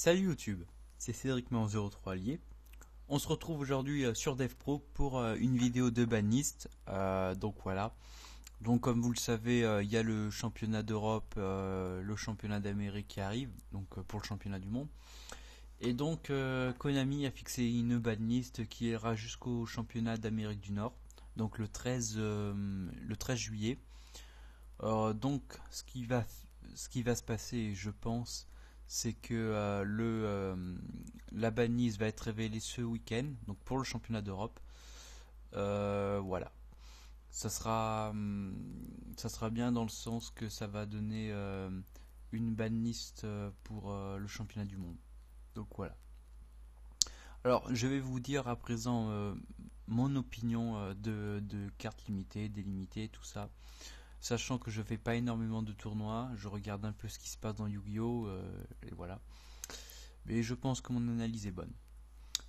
Salut YouTube, c'est Cédric-03 lié. On se retrouve aujourd'hui sur DevPro pour une vidéo de banlist. Donc voilà. Donc comme vous le savez, il y a le championnat d'Europe, le championnat d'Amérique qui arrive, donc pour le championnat du monde. Et donc Konami a fixé une banlist qui ira jusqu'au championnat d'Amérique du Nord, donc le 13 juillet. Donc ce qui va se passer, je pense, c'est que la banlist va être révélée ce week-end, donc pour le championnat d'Europe. Voilà. Ça sera bien dans le sens que ça va donner une banlist pour le championnat du monde. Donc voilà. Alors, je vais vous dire à présent mon opinion de cartes limitées, délimitées, tout ça. Sachant que je fais pas énormément de tournois, je regarde un peu ce qui se passe dans Yu-Gi-Oh! Et voilà. Mais je pense que mon analyse est bonne.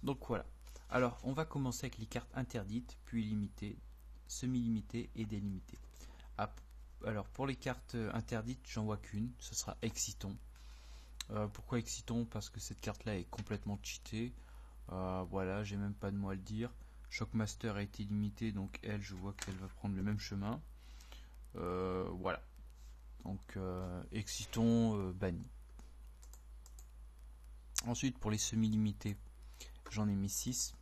Donc voilà. Alors, on va commencer avec les cartes interdites, puis limitées, semi-limitées et délimitées. Alors, pour les cartes interdites, j'en vois qu'une, ce sera Exciton. Pourquoi Exciton? Parce que cette carte-là est complètement cheatée. Voilà, j'ai même pas de mots à le dire. Shockmaster a été limitée, donc elle, je vois qu'elle va prendre le même chemin. Voilà. Donc, Exciton banni. Ensuite, pour les semi-limités, j'en ai mis 6.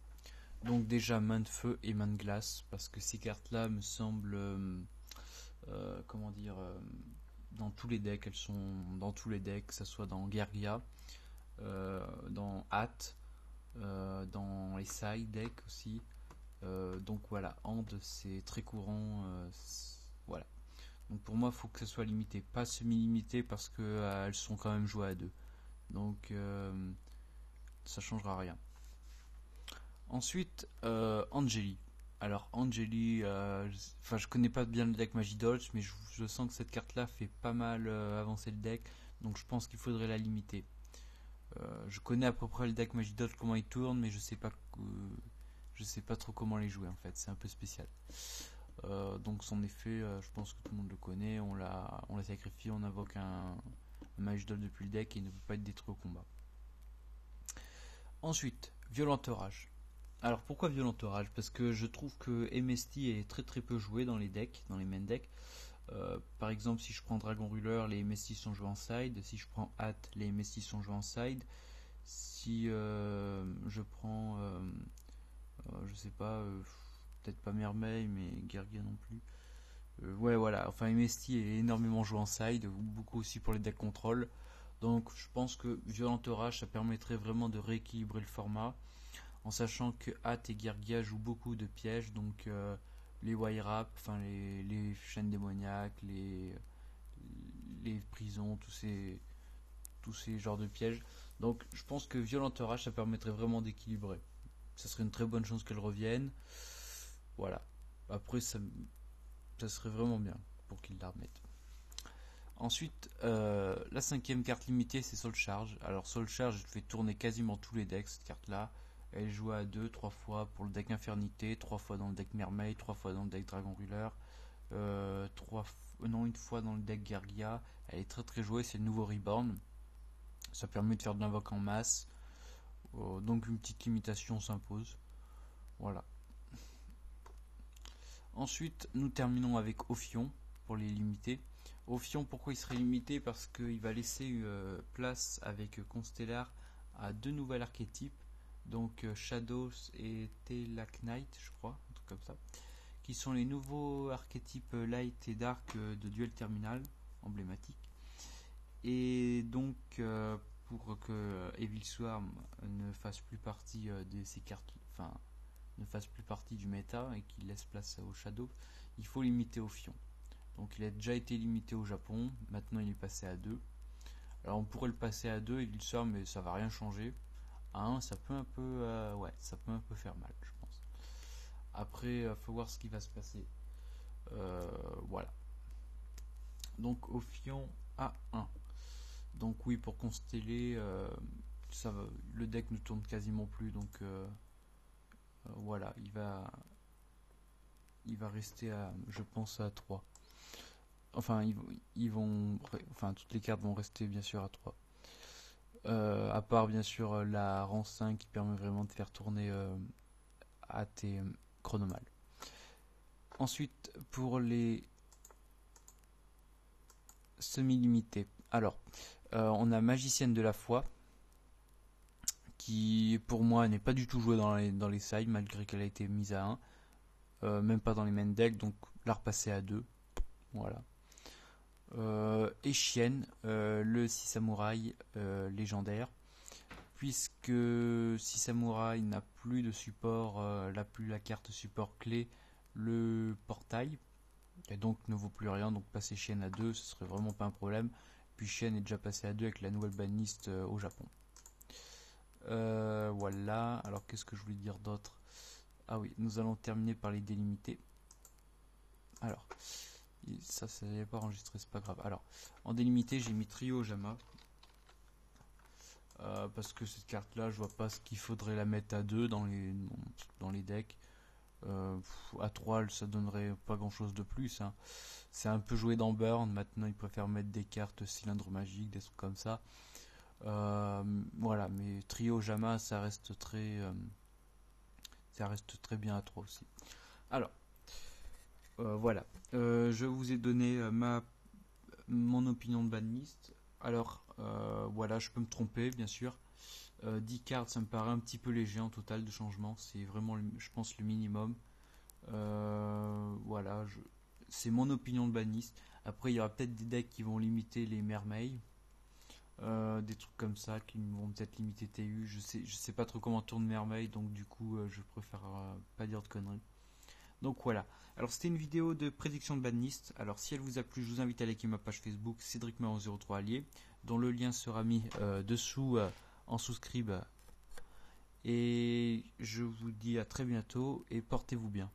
Donc déjà main de feu et main de glace, parce que ces cartes-là me semblent, comment dire, dans tous les decks, elles sont dans tous les decks, que ce soit dans Guergia, dans Hat, dans les side decks aussi. Donc voilà, Hand c'est très courant, voilà. Donc pour moi, il faut que ce soit limité, pas semi-limité parce que elles sont quand même jouées à deux. Donc ça changera rien. Ensuite, Angeli. Alors Angeli, je connais pas bien le deck Magidolch, mais je sens que cette carte-là fait pas mal avancer le deck, donc je pense qu'il faudrait la limiter. Je connais à peu près le deck Magidolch, comment il tourne, mais je sais pas trop comment les jouer en fait. C'est un peu spécial. Donc son effet, je pense que tout le monde le connaît. On l'a sacrifié, on invoque un Magidolch depuis le deck et il ne peut pas être détruit au combat. Ensuite, Violent Orage. Alors pourquoi Violent Orage? Parce que je trouve que MST est très très peu joué dans les decks, dans les main decks. Par exemple, si je prends Dragon Ruler, les MST sont joués en side. Si je prends Hat, les MST sont joués en side. Si je prends, je sais pas, peut-être pas Mermaid, mais Guergia non plus. Ouais, voilà. Enfin, MST est énormément joué en side, beaucoup aussi pour les decks contrôle. Donc, je pense que Violent Orage, ça permettrait vraiment de rééquilibrer le format, en sachant que Hat et Guergia jouent beaucoup de pièges, donc les wire-up, enfin les chaînes démoniaques, les prisons, tous ces genres de pièges. Donc je pense que Violent Orage, ça permettrait vraiment d'équilibrer. Ça serait une très bonne chance qu'elle revienne. Voilà. Après, ça serait vraiment bien pour qu'ils la remettent. Ensuite, la cinquième carte limitée, c'est Soul Charge. Alors Soul Charge, je fais tourner quasiment tous les decks, cette carte-là. Elle joue à 2, 3 fois pour le deck Infernité, 3 fois dans le deck Mermaid, 3 fois dans le deck Dragon Ruler, une fois dans le deck Guergia. Elle est très très jouée, c'est le nouveau Reborn. Ça permet de faire de l'invoque en masse. Donc une petite limitation s'impose. Voilà. Ensuite, nous terminons avec Ophion pour les limiter. Ophion, pourquoi il serait limité? Parce qu'il va laisser place avec Constellar à deux nouveaux archétypes, donc Shadows et Telak Knight, je crois, un truc comme ça, qui sont les nouveaux archétypes Light et Dark de Duel Terminal, emblématique. Et donc, pour que Evil Swarm ne fasse plus partie de ces cartes, enfin, ne fasse plus partie du méta et qu'il laisse place au Shadow, il faut limiter Ophion. Donc il a déjà été limité au Japon, maintenant il est passé à 2. Alors on pourrait le passer à 2 et il sort, mais ça va rien changer. À 1, ça peut un peu ça peut un peu faire mal, je pense. Après, faut voir ce qui va se passer. Voilà. Donc Ophion à 1. Donc oui, pour consteller, ça va, le deck ne tourne quasiment plus, donc voilà, il va rester à, je pense, à 3. Enfin, toutes les cartes vont rester bien sûr à 3. À part bien sûr la rang 5 qui permet vraiment de faire tourner à tes chronomales. Ensuite, pour les semi-limités, alors on a Magicienne de la foi qui pour moi n'est pas du tout jouée dans les sides malgré qu'elle a été mise à 1, même pas dans les main decks, donc la repasser à 2, voilà. Et Chienne, le 6 samouraï légendaire, puisque 6 samouraï n'a plus de support, n'a plus la carte support clé, le portail, et donc ne vaut plus rien, donc passer Chienne à 2, ce serait vraiment pas un problème. Puis Chienne est déjà passé à 2 avec la nouvelle banlist au Japon. Voilà, alors qu'est-ce que je voulais dire d'autre? Ah oui, nous allons terminer par les délimités. Alors, ça n'avait pas enregistré, c'est pas grave. Alors, en délimité, j'ai mis Trio Jama. Parce que cette carte là, je vois pas ce qu'il faudrait la mettre à 2 dans les decks. À 3, ça donnerait pas grand chose de plus. Hein. C'est un peu joué dans Burn. Maintenant, ils préfèrent mettre des cartes cylindres magiques, des trucs comme ça. Voilà, mais Trio Jama, ça reste très bien à 3 aussi. Alors, voilà. Je vous ai donné mon opinion de banlist. Alors, voilà, je peux me tromper, bien sûr. 10 cartes, ça me paraît un petit peu léger en total de changement. C'est vraiment, je pense, le minimum. Voilà, c'est mon opinion de banlist. Après, il y aura peut-être des decks qui vont limiter les mermaids. Des trucs comme ça qui vont peut-être limiter TU. Je sais pas trop comment tourne mermaid, donc du coup, je préfère pas dire de conneries. Donc voilà. Alors c'était une vidéo de prédiction de banlist. Alors si elle vous a plu, je vous invite à liker ma page Facebook CédricMaron03 Allier, dont le lien sera mis dessous en souscribe. Et je vous dis à très bientôt et portez-vous bien.